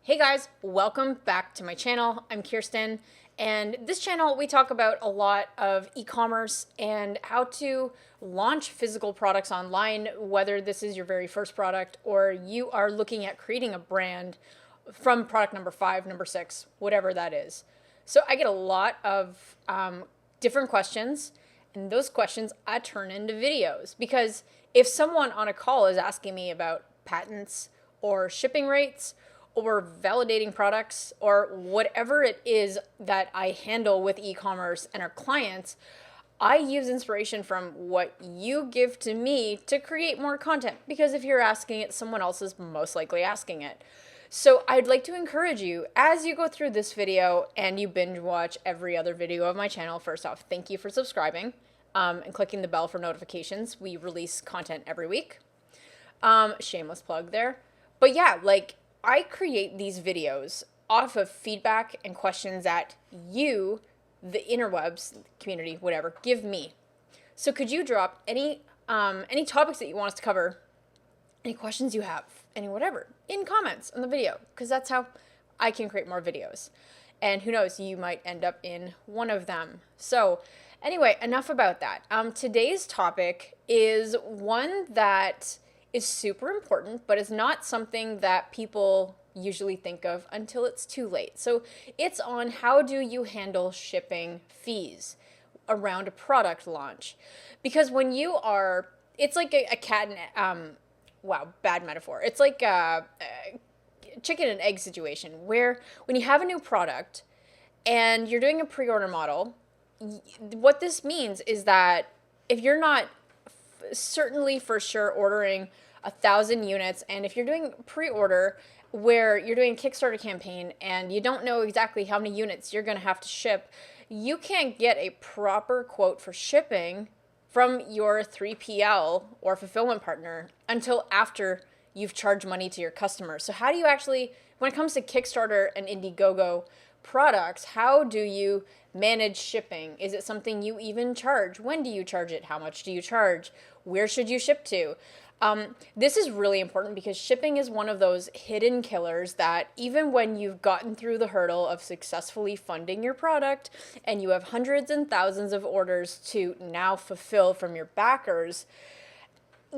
Hey guys, welcome back to my channel. I'm Khierstyn, and this channel we talk about a lot of e-commerce and how to launch physical products online, whether this is your very first product or you are looking at creating a brand from product number 5, number 6, whatever that is. So I get a lot of different questions, and those questions I turn into videos because if someone on a call is asking me about patents or shipping rates or validating products or whatever it is that I handle with e-commerce and our clients, I use inspiration from what you give to me to create more content, because if you're asking it, someone else is most likely asking it. So I'd like to encourage you as you go through this video and you binge watch every other video of my channel. First off, thank you for subscribing and clicking the bell for notifications. We release content every week. Shameless plug there. But yeah, I create these videos off of feedback and questions that you, the interwebs community, whatever, give me. So could you drop any topics that you want us to cover, any questions you have, any whatever, in comments on the video, because that's how I can create more videos. And who knows, you might end up in one of them. So anyway, enough about that. Today's topic is one that is super important, but is not something that people usually think of until it's too late. So it's on how do you handle shipping fees around a product launch? Because when you are, it's like a cat and, wow, bad metaphor. It's like a chicken and egg situation where when you have a new product and you're doing a pre-order model, what this means is that if you're not certainly for sure ordering 1,000 units, and if you're doing pre-order where you're doing a Kickstarter campaign and you don't know exactly how many units you're going to have to ship, you can't get a proper quote for shipping from your 3PL or fulfillment partner until after you've charged money to your customers. So how do you actually, when it comes to Kickstarter and Indiegogo products, how do you manage shipping? Is it something you even charge? When do you charge it? How much do you charge? Where should you ship to? This is really important because shipping is one of those hidden killers that even when you've gotten through the hurdle of successfully funding your product and you have hundreds and thousands of orders to now fulfill from your backers,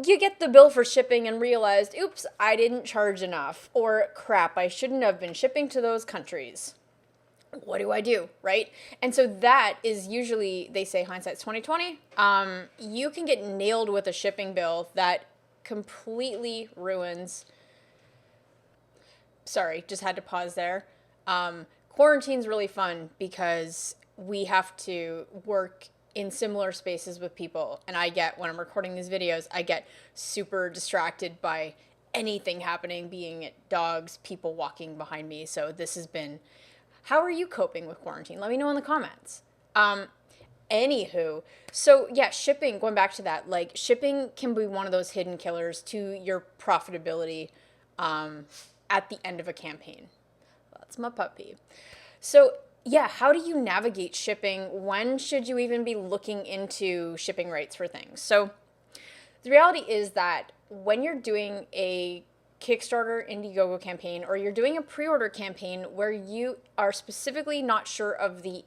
you get the bill for shipping and realized, oops, I didn't charge enough, or crap, I shouldn't have been shipping to those countries. What do I do, right? And so that is usually, they say hindsight's 20/20. You can get nailed with a shipping bill that completely ruins. Sorry, just had to pause there. Quarantine's really fun because we have to work in similar spaces with people, and when I'm recording these videos, I get super distracted by anything happening, being it dogs, people walking behind me. So this has been, how are you coping with quarantine? Let me know in the comments. Anywho, so yeah, shipping, going back to that, shipping can be one of those hidden killers to your profitability at the end of a campaign. That's my puppy. So yeah, how do you navigate shipping? When should you even be looking into shipping rates for things? So the reality is that when you're doing a Kickstarter, Indiegogo campaign, or you're doing a pre-order campaign where you are specifically not sure of the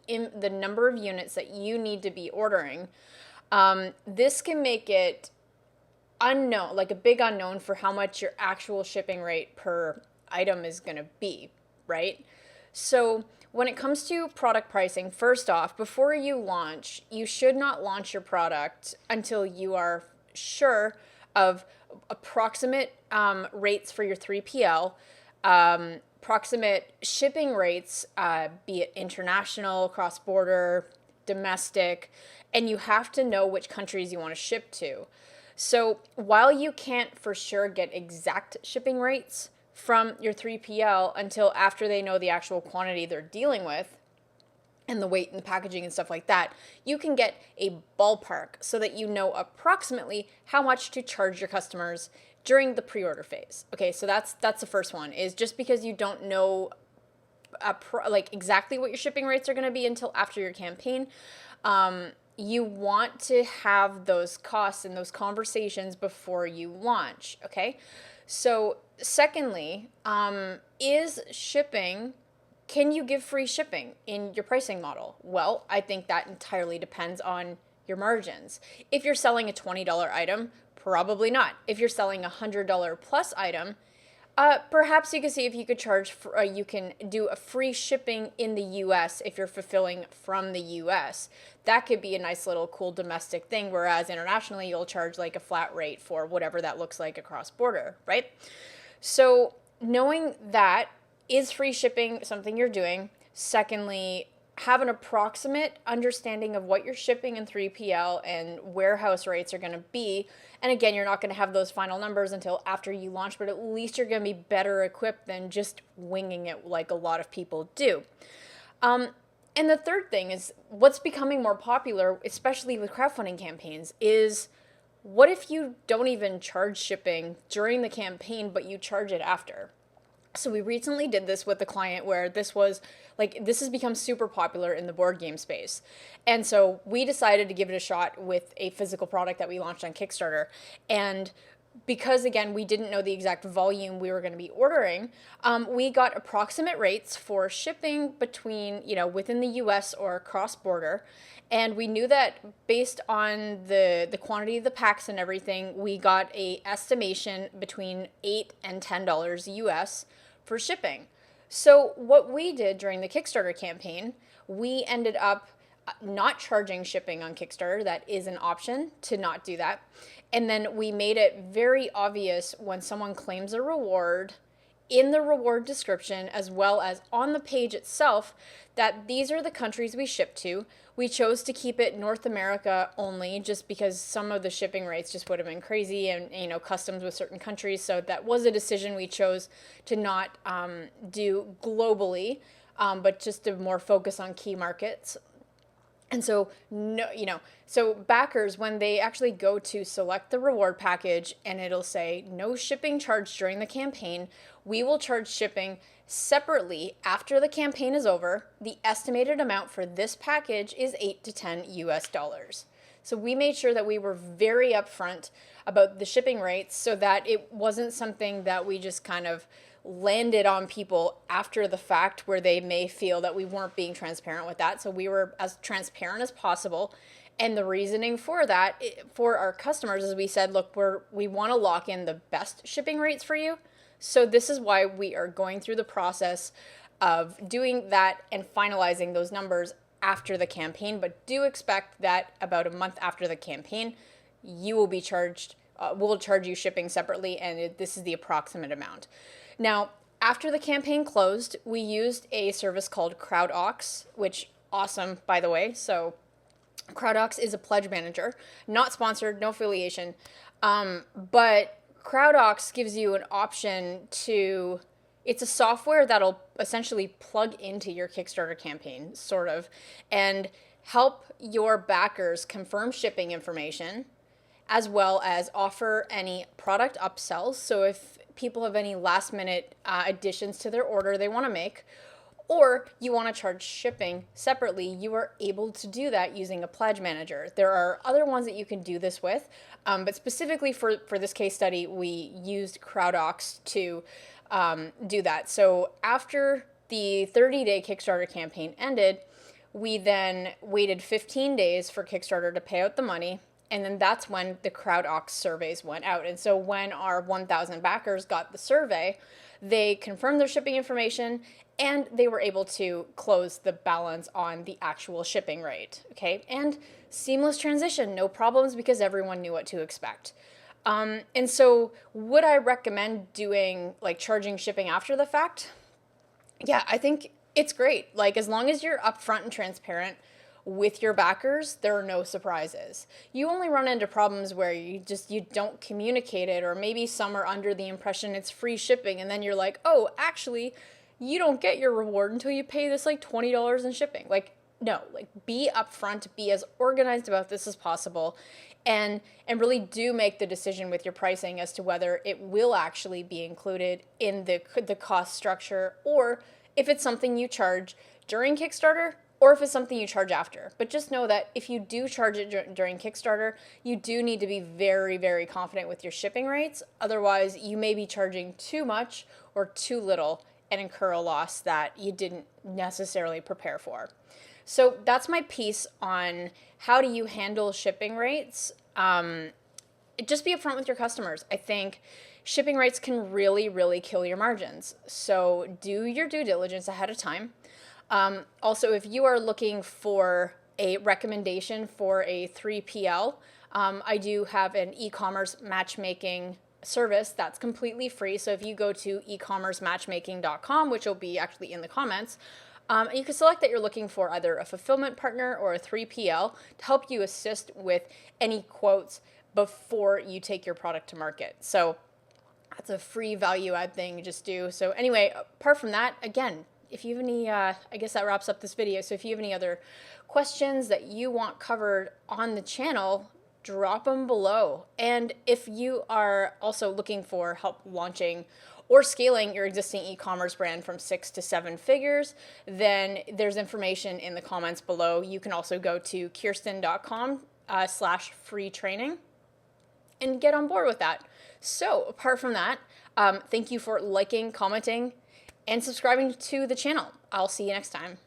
number of units that you need to be ordering, this can make it unknown, like a big unknown for how much your actual shipping rate per item is going to be, right? So when it comes to product pricing, first off, before you launch, you should not launch your product until you are sure of approximate rates for your 3PL, approximate shipping rates, be it international, cross-border, domestic, and you have to know which countries you want to ship to. So while you can't for sure get exact shipping rates from your 3PL until after they know the actual quantity they're dealing with, and the weight and the packaging and stuff like that, you can get a ballpark so that you know approximately how much to charge your customers during the pre-order phase. Okay, so that's the first one, is just because you don't know exactly what your shipping rates are going to be until after your campaign, you want to have those costs and those conversations before you launch, okay? So secondly, is shipping, can you give free shipping in your pricing model? Well, I think that entirely depends on your margins. If you're selling a $20 item, probably not. If you're selling a $100 plus item, perhaps you can see if you could charge for, you can do a free shipping in the US if you're fulfilling from the US. That could be a nice little cool domestic thing, whereas internationally you'll charge like a flat rate for whatever that looks like across border, right? So knowing that, is free shipping something you're doing? Secondly, have an approximate understanding of what you're shipping in 3PL and warehouse rates are going to be. And again, you're not going to have those final numbers until after you launch, but at least you're going to be better equipped than just winging it like a lot of people do. And the third thing is what's becoming more popular, especially with crowdfunding campaigns, is what if you don't even charge shipping during the campaign, but you charge it after? So we recently did this with a client where this has become super popular in the board game space. And so we decided to give it a shot with a physical product that we launched on Kickstarter. And because, again, we didn't know the exact volume we were going to be ordering, we got approximate rates for shipping between, within the US or cross-border. And we knew that based on the quantity of the packs and everything, we got a estimation between $8 and $10 US for shipping. So what we did during the Kickstarter campaign, we ended up not charging shipping on Kickstarter. That is an option to not do that. And then we made it very obvious when someone claims a reward in the reward description, as well as on the page itself, that these are the countries we ship to. We chose to keep it North America only just because some of the shipping rates just would have been crazy and, customs with certain countries. So that was a decision we chose to not do globally, but just to more focus on key markets. And so, so backers, when they actually go to select the reward package and it'll say no shipping charge during the campaign, we will charge shipping separately after the campaign is over. The estimated amount for this package is $8 to $10 US. So we made sure that we were very upfront about the shipping rates so that it wasn't something that we just kind of landed on people after the fact where they may feel that we weren't being transparent with that. So we were as transparent as possible. And the reasoning for that, for our customers, is we said, look, we want to lock in the best shipping rates for you. So this is why we are going through the process of doing that and finalizing those numbers after the campaign. But do expect that about a month after the campaign, you will be charged, we'll charge you shipping separately, and this is the approximate amount. Now, after the campaign closed, we used a service called CrowdOx, which awesome, by the way. So CrowdOx is a pledge manager, not sponsored, no affiliation, but CrowdOx gives you an option to, it's a software that'll essentially plug into your Kickstarter campaign, sort of, and help your backers confirm shipping information, as well as offer any product upsells. So if people have any last minute additions to their order they want to make, or you want to charge shipping separately, you are able to do that using a pledge manager. There are other ones that you can do this with, but specifically for this case study, we used CrowdOx to do that. So after the 30-day Kickstarter campaign ended, we then waited 15 days for Kickstarter to pay out the money. And then that's when the CrowdOx surveys went out. And so when our 1,000 backers got the survey, they confirmed their shipping information and they were able to close the balance on the actual shipping rate. Okay. And seamless transition, no problems, because everyone knew what to expect. And so would I recommend doing charging shipping after the fact? Yeah, I think it's great. As long as you're upfront and transparent with your backers, there are no surprises. You only run into problems where you don't communicate it, or maybe some are under the impression it's free shipping, and then you're like, oh, actually, you don't get your reward until you pay this $20 in shipping. No, be upfront, be as organized about this as possible, and really do make the decision with your pricing as to whether it will actually be included in the cost structure, or if it's something you charge during Kickstarter or if it's something you charge after. But just know that if you do charge it during Kickstarter, you do need to be very, very confident with your shipping rates. Otherwise, you may be charging too much or too little and incur a loss that you didn't necessarily prepare for. So that's my piece on how do you handle shipping rates. Just be upfront with your customers. I think shipping rates can really, really kill your margins. So do your due diligence ahead of time. Also, if you are looking for a recommendation for a 3PL, I do have an e-commerce matchmaking service that's completely free. So if you go to ecommercematchmaking.com, which will be actually in the comments, you can select that you're looking for either a fulfillment partner or a 3PL to help you assist with any quotes before you take your product to market. So that's a free value add thing you just do. So anyway, apart from that, again, if you have any, I guess that wraps up this video. So if you have any other questions that you want covered on the channel, drop them below. And if you are also looking for help launching or scaling your existing e-commerce brand from 6 to 7 figures, then there's information in the comments below. You can also go to khierstyn.com/free training and get on board with that. So apart from that, thank you for liking, commenting, and subscribing to the channel. I'll see you next time.